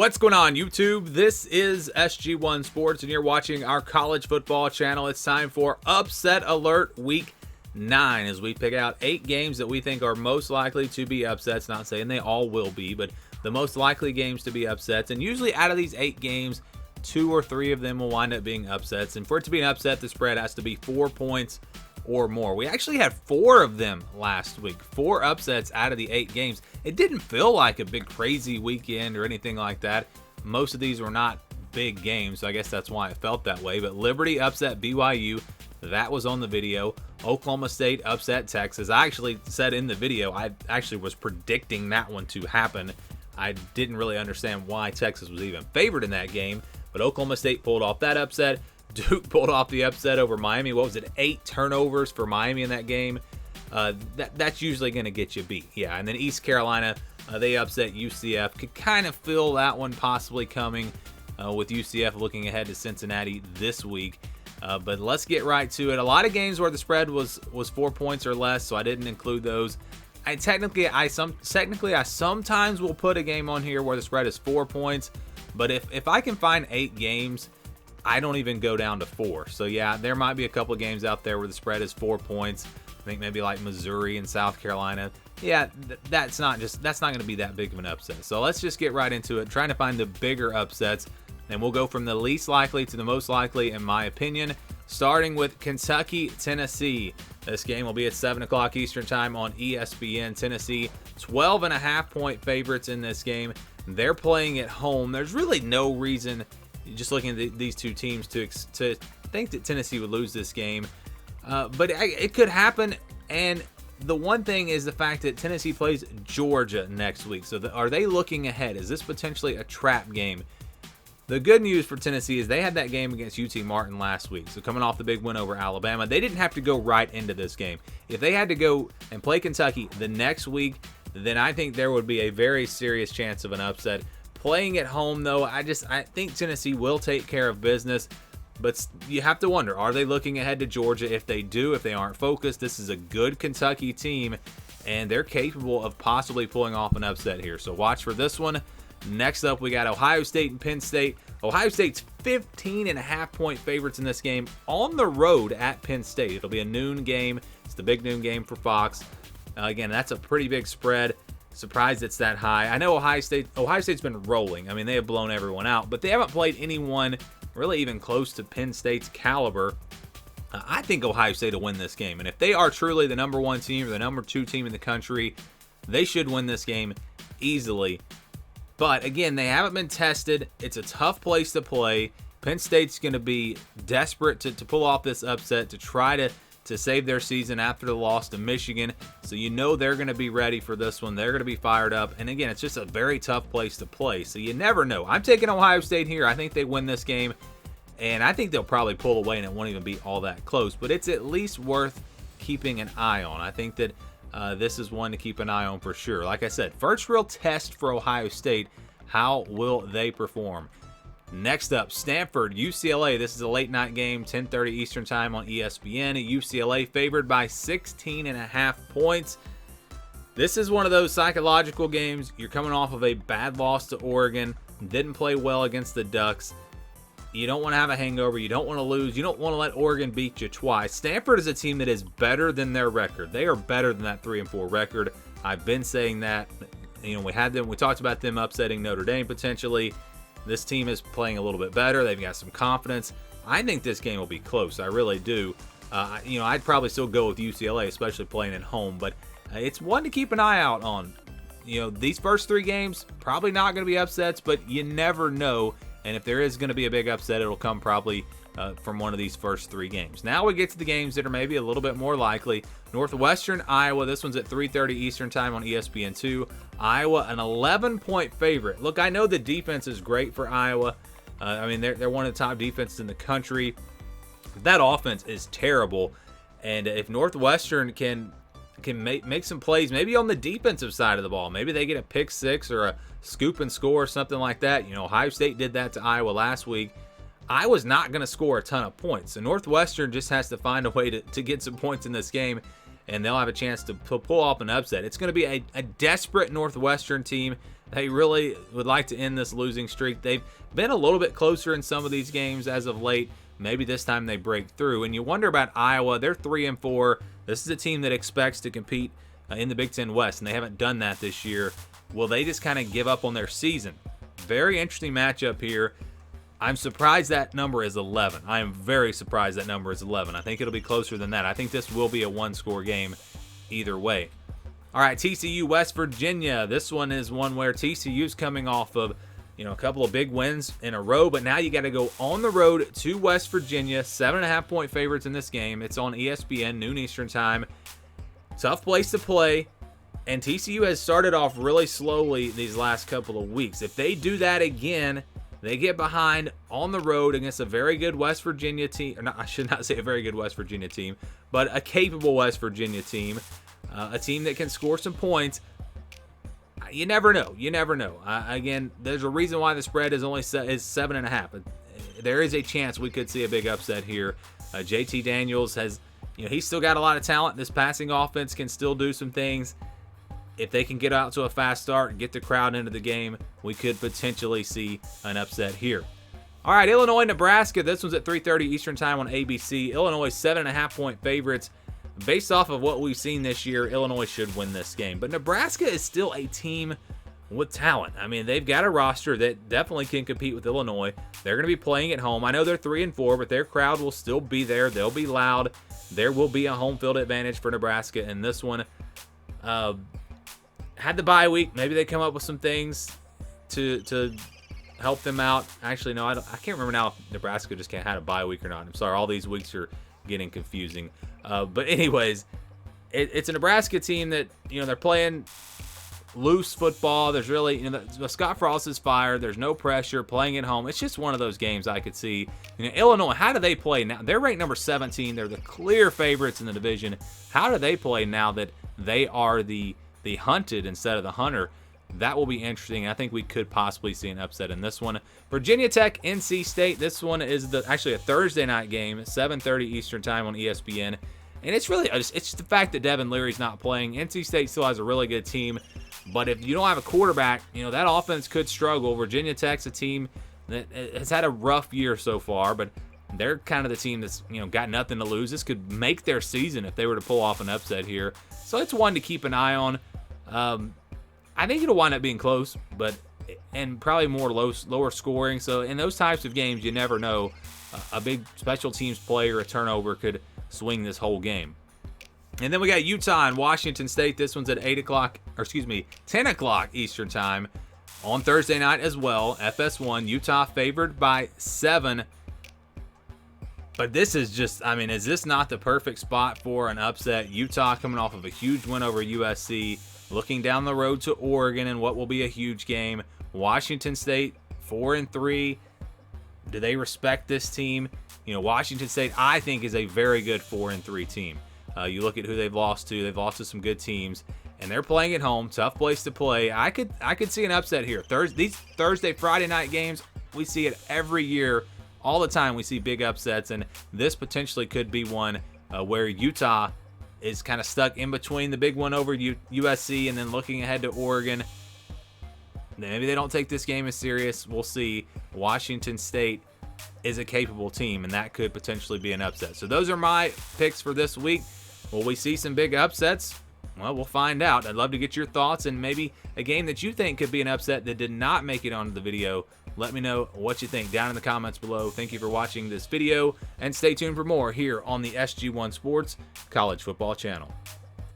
What's going on, YouTube? This is SG1 Sports, and you're watching our college football channel. It's time for Upset Alert Week 9 as we pick out 8 games that we think are most likely to be upsets. Not saying they all will be, but the most likely games to be upsets. And usually out of these 8 games, 2 or 3 of them will wind up being upsets. And for it to be an upset, the spread has to be 4 points or more. We actually had 4 of them last week, 4 upsets out of the 8 games. It didn't feel like a big crazy weekend or anything like that. Most of these were not big games, so I guess that's why it felt that way. But Liberty upset BYU, that was on the video. Oklahoma State upset Texas. I actually said in the video, I actually was predicting that one to happen. I didn't really understand why Texas was even favored in that game, but Oklahoma State pulled off that upset. Duke pulled off the upset over Miami. What was it? 8 turnovers for Miami in that game. That's usually going to get you beat. Yeah, and then East Carolina, they upset UCF. Could kind of feel that one possibly coming with UCF looking ahead to Cincinnati this week. But let's get right to it. A lot of games where the spread was 4 points or less, so I didn't include those. Technically, I sometimes will put a game on here where the spread is 4 points. But if I can find 8 games, I don't even go down to 4. So yeah, there might be a couple of games out there where the spread is 4 points. I think maybe like Missouri and South Carolina. Yeah, that's not going to be that big of an upset. So let's just get right into it, trying to find the bigger upsets. And we'll go from the least likely to the most likely, in my opinion, starting with Kentucky, Tennessee. This game will be at 7 o'clock Eastern time on ESPN. Tennessee, 12.5-point favorites in this game. They're playing at home. There's really no reason, just looking at these two teams, to think that Tennessee would lose this game. But it could happen. And the one thing is the fact that Tennessee plays Georgia next week. So are they looking ahead? Is this potentially a trap game? The good news for Tennessee is they had that game against UT Martin last week. So coming off the big win over Alabama, they didn't have to go right into this game. If they had to go and play Kentucky the next week, then I think there would be a very serious chance of an upset. Playing at home, though, I think Tennessee will take care of business. But you have to wonder, are they looking ahead to Georgia? If they do, if they aren't focused, this is a good Kentucky team, and they're capable of possibly pulling off an upset here. So watch for this one. Next up, we got Ohio State and Penn State. Ohio State's 15.5-point favorites in this game on the road at Penn State. It'll be a noon game. It's the big noon game for Fox. Again, that's a pretty big spread. Surprised it's that high. I know Ohio State's been rolling. I mean, they have blown everyone out, but they haven't played anyone really even close to Penn State's caliber. I think Ohio State will win this game. And if they are truly the number 1 team or the number 2 team in the country, they should win this game easily. But again, they haven't been tested. It's a tough place to play. Penn State's going to be desperate to pull off this upset, to try to save their season after the loss to Michigan. So you know they're going to be ready for this one. They're going to be fired up. And again, it's just a very tough place to play. So you never know. I'm taking Ohio State here. I think they win this game. And I think they'll probably pull away and it won't even be all that close. But it's at least worth keeping an eye on. I think that this is one to keep an eye on for sure. Like I said, first real test for Ohio State. How will they perform? Next up, Stanford, UCLA. This is a late night game, 10:30 Eastern time on ESPN. UCLA favored by 16.5 points. This is one of those psychological games. You're coming off of a bad loss to Oregon. Didn't play well against the Ducks. You don't want to have a hangover. You don't want to lose. You don't want to let Oregon beat you twice. Stanford is a team that is better than their record. They are better than that 3-4 record. I've been saying that. You know, we talked about them upsetting Notre Dame potentially. This team is playing a little bit better. They've got some confidence. I think this game will be close. I really do. I'd probably still go with UCLA, especially playing at home. But it's one to keep an eye out on. These first 3 games, probably not going to be upsets, but you never know. And if there is going to be a big upset, it'll come probably from one of these first 3 games. Now we get to the games that are maybe a little bit more likely. Northwestern, Iowa. This one's at 3:30 Eastern time on ESPN2. Iowa, an 11-point favorite. Look, I know the defense is great for Iowa. They're one of the top defenses in the country. That offense is terrible. And if Northwestern can make some plays, maybe on the defensive side of the ball, maybe they get a pick 6 or a scoop and score or something like that. Ohio State did that to Iowa last week. Iowa's not going to score a ton of points. So Northwestern just has to find a way to get some points in this game. and they'll have a chance to pull off an upset. It's going to be a desperate Northwestern team. They really would like to end this losing streak. They've been a little bit closer in some of these games as of late. Maybe this time they break through. And you wonder about Iowa. They're 3-4. This is a team that expects to compete in the Big Ten West, and they haven't done that this year. Will they just kind of give up on their season? Very interesting matchup here. I'm surprised that number is 11. I am very surprised that number is 11. I think it'll be closer than that. I think this will be a one-score game either way. All right, TCU West Virginia. This one is one where TCU's coming off of a couple of big wins in a row, but now you got to go on the road to West Virginia. 7.5-point favorites in this game. It's on ESPN, noon Eastern time. Tough place to play, and TCU has started off really slowly these last couple of weeks. If they do that again, they get behind on the road against a very good West Virginia team. Or not, I should not say a very good West Virginia team, but a capable West Virginia team. A team that can score some points. You never know. You never know. Again, there's a reason why the spread is only 7.5. There is a chance we could see a big upset here. JT Daniels has, he's still got a lot of talent. This passing offense can still do some things. If they can get out to a fast start and get the crowd into the game, we could potentially see an upset here. All right, Illinois, Nebraska. This one's at 3:30 Eastern time on ABC. Illinois 7.5-point favorites. Based off of what we've seen this year, Illinois should win this game. But Nebraska is still a team with talent. I mean, they've got a roster that definitely can compete with Illinois. They're going to be playing at home. I know they're 3-4, but their crowd will still be there. They'll be loud. There will be a home field advantage for Nebraska in this one. Had the bye week. Maybe they come up with some things to help them out. Actually, no, I can't remember now if Nebraska just had a bye week or not. I'm sorry, all these weeks are getting confusing. But anyways, it's a Nebraska team that, they're playing loose football. There's really, Scott Frost is fired. There's no pressure, playing at home. It's just one of those games I could see. Illinois, how do they play now? They're ranked number 17. They're the clear favorites in the division. How do they play now that they are the hunted instead of the hunter? That will be interesting. I think we could possibly see an upset in this one. Virginia Tech, NC State. This one is actually a Thursday night game, 7:30 Eastern time on ESPN. And it's really it's the fact that Devin Leary's not playing. NC State still has a really good team, but if you don't have a quarterback, that offense could struggle. Virginia Tech's a team that has had a rough year so far, but they're kind of the team that's got nothing to lose. This could make their season if they were to pull off an upset here. So it's one to keep an eye on. I think it'll wind up being close, and probably more lower scoring. So in those types of games, you never know. A big special teams play or a turnover could swing this whole game. And then we got Utah and Washington State. This one's at 10 o'clock Eastern time on Thursday night as well. FS1, Utah favored by 7. But this is just, is this not the perfect spot for an upset? Utah coming off of a huge win over USC. Looking down the road to Oregon in what will be a huge game. Washington State 4-3. Do they respect this team? Washington State, I think, is a very good 4-3 team. You look at who they've lost to. They've lost to some good teams, and they're playing at home. Tough place to play. I could see an upset here. These Thursday, Friday night games, we see it every year. All the time we see big upsets, and this potentially could be one where Utah is kind of stuck in between the big one over USC and then looking ahead to Oregon. Maybe they don't take this game as serious. We'll see. Washington State is a capable team, and that could potentially be an upset. So those are my picks for this week. Will we see some big upsets? Well, we'll find out. I'd love to get your thoughts and maybe a game that you think could be an upset that did not make it onto the video. Let me know what you think down in the comments below. Thank you for watching this video, and stay tuned for more here on the SG1 Sports College Football Channel.